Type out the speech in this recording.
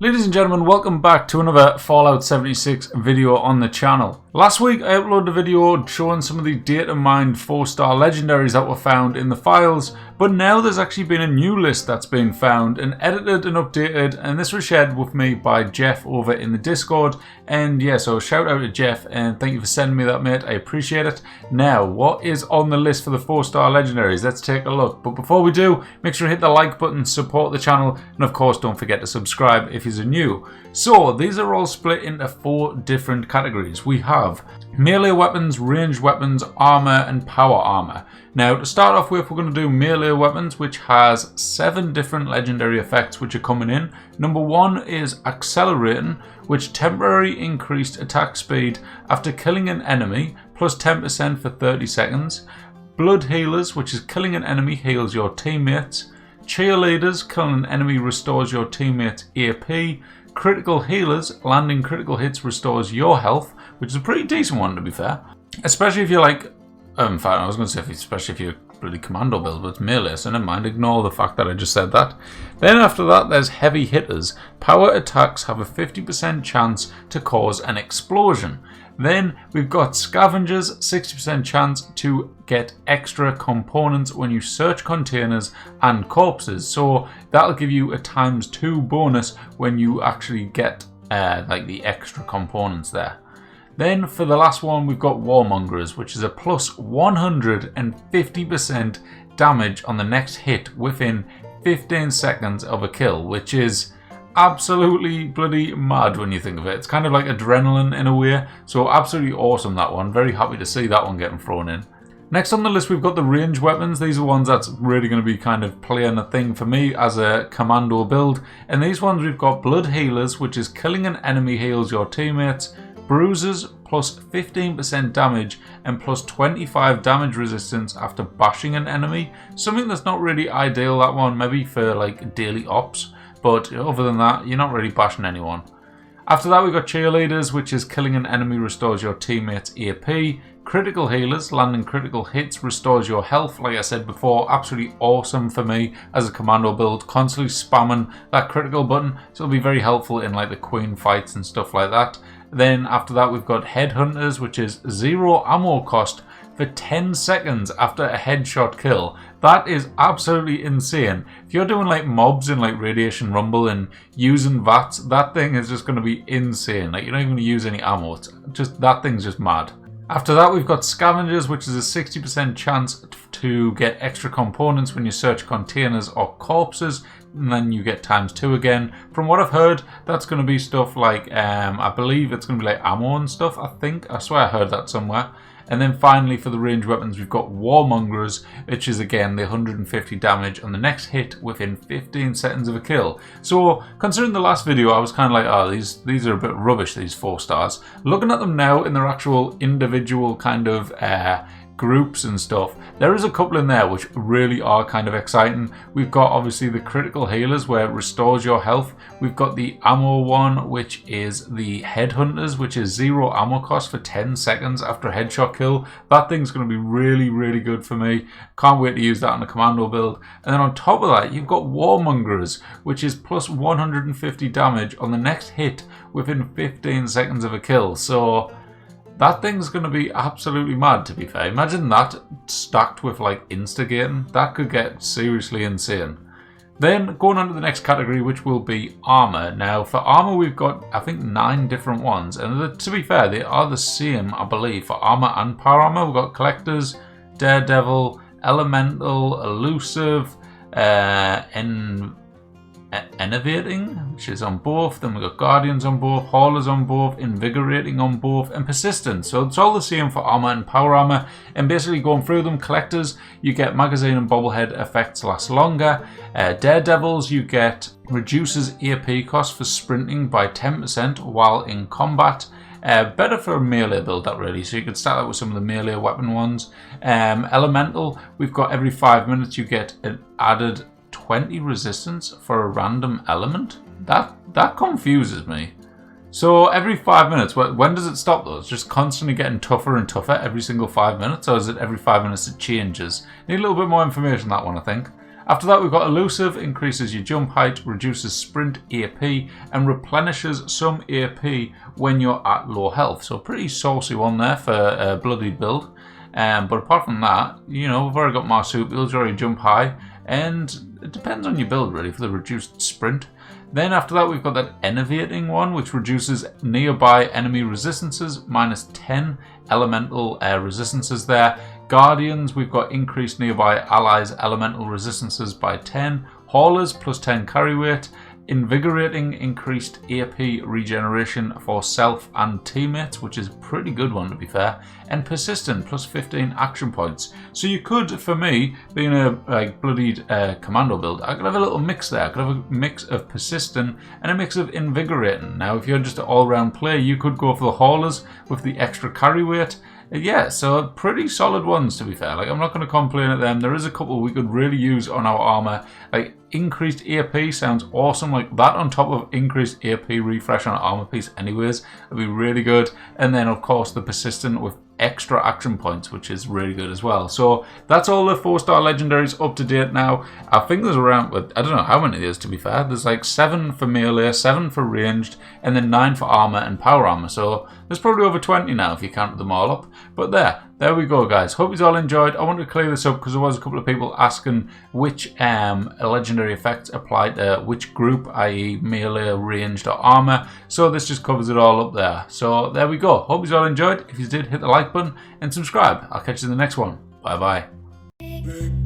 Ladies and gentlemen, welcome back to another Fallout 76 video on the channel. Last week I uploaded a video showing some of the data mined 4-star legendaries that were found in the files, but now there's actually been a new list that's been found and edited and updated, and this was shared with me by Jeff over in the Discord. And yeah, so shout out to Jeff and thank you for sending me that, mate. I appreciate it. Now, what is on the list for the 4-star legendaries? Let's take a look. But before we do, make sure to hit the like button, support the channel, and of course don't forget to subscribe if you're new. So these are all split into 4 different categories. We have melee weapons, ranged weapons, armor, and power armor. Now to start off with, we're going to do melee weapons, which has 7 different legendary effects which are coming in. Number 1 is accelerating, which temporarily increased attack speed after killing an enemy, plus 10% for 30 seconds. Blood healers, which is killing an enemy heals your teammates. Cheerleaders, killing an enemy restores your teammates' AP. Critical healers, landing critical hits restores your health, which is a pretty decent one to be fair. Especially if you're like, in fact I was going to say especially if you're bloody commando build, but it's melee, so never mind, ignore the fact that I just said that. Then after that there's heavy hitters. Power attacks have a 50% chance to cause an explosion. Then we've got scavengers, 60% chance to get extra components when you search containers and corpses. So that'll give you a ×2 bonus when you actually get like the extra components there. Then for the last one, we've got warmongers, which is a plus 150% damage on the next hit within 15 seconds of a kill, which is absolutely bloody mad when you think of it. It's kind of like adrenaline in a way, so absolutely awesome, that one. Very happy to see that one getting thrown in. Next on the list we've got the ranged weapons. These are ones that's really going to be kind of playing a thing for me as a commando build. And these ones we've got blood healers, which is killing an enemy heals your teammates. Bruisers, plus 15% damage and plus 25 damage resistance after bashing an enemy. Something that's not really ideal, that one, maybe for like daily ops. But other than that, you're not really bashing anyone. After that, we've got cheerleaders, which is killing an enemy restores your teammates' AP. Critical healers, landing critical hits restores your health. Like I said before, absolutely awesome for me as a commando build, constantly spamming that critical button. So it'll be very helpful in like the queen fights and stuff like that. Then after that, we've got headhunters, which is 0 ammo cost for 10 seconds after a headshot kill. That is absolutely insane. If you're doing like mobs in like Radiation Rumble and using VATs, that thing is just going to be insane. Like you're not even going to use any ammo. It's just, that thing's just mad. After that, we've got scavengers, which is a 60% chance to get extra components when you search containers or corpses, and then you get ×2 again. From what I've heard, that's going to be stuff like, I believe it's going to be like ammo and stuff, I swear I heard that somewhere. And then finally for the ranged weapons, we've got warmongers, which is again the 150 damage on the next hit within 15 seconds of a kill. So considering the last video, I was kind of like, oh, these are a bit rubbish, these 4 stars. Looking at them now in their actual individual kind of groups and stuff, there is a couple in there which really are kind of exciting. We've got obviously the critical healers where it restores your health. We've got the ammo one, which is the headhunters, which is 0 ammo cost for 10 seconds after a headshot kill. That thing's going to be really, really good for me. Can't wait to use that on a commando build. And then on top of that, you've got warmongers, which is plus 150 damage on the next hit within 15 seconds of a kill. So that thing's going to be absolutely mad, to be fair. Imagine that stacked with like instigating. That could get seriously insane. Then going on to the next category, which will be armor. Now for armor, we've got I think 9 different ones, and to be fair, they are the same, I believe, for armor and power armor. We've got collectors, daredevil, elemental, elusive, innovating, which is on both. Then we've got guardians on both, haulers on both, invigorating on both, and persistent. So it's all the same for armor and power armor. And basically going through them, collectors, you get magazine and bobblehead effects last longer. Daredevils, you get reduces AP cost for sprinting by 10% while in combat. Better for a melee build, that really, so you could start out with some of the melee weapon ones. Elemental, we've got every 5 minutes you get an added 20 resistance for a random element. That confuses me. So every 5 minutes, when does it stop though? It's just constantly getting tougher and tougher every single 5 minutes, or is it every 5 minutes it changes? Need a little bit more information on that one, I think. After that, we've got Elusive, increases your jump height, reduces sprint AP, and replenishes some AP when you're at low health. So pretty saucy one there for a bloodied build. But apart from that, you know, we've already got marsupials, already jump high, and it depends on your build really for the reduced sprint. Then after that, we've got that Enervating one, which reduces nearby enemy resistances, -10 elemental resistances there. Guardians, we've got increased nearby allies' elemental resistances by 10. Haulers, +10 carry weight. Invigorating, increased AP regeneration for self and teammates, which is a pretty good one to be fair. And Persistent, +15 action points. So you could, for me, being a bloodied commando build, I could have a little mix there. I could have a mix of Persistent and a mix of Invigorating. Now, if you're just an all-round player, you could go for the Haulers with the extra carry weight. Yeah, so pretty solid ones to be fair. Like, I'm not going to complain at them. There is a couple we could really use on our armor. Like, increased AP sounds awesome. Like, that on top of increased AP refresh on an armor piece anyways, would be really good. And then, of course, the Persistent with extra action points, which is really good as well. So that's all the 4-star legendaries up to date now. I think there's around, I don't know how many there's to be fair. There's like 7 for melee, 7 for ranged, and then 9 for armor and power armor. So there's probably over 20 now if you count them all up. But there we go, guys. Hope you all enjoyed. I wanted to clear this up because there was a couple of people asking which legendary effects apply to which group, i.e. melee, ranged, or armor. So this just covers it all up there. So there we go. Hope you all enjoyed. If you did, hit the like button and subscribe. I'll catch you in the next one. Bye bye.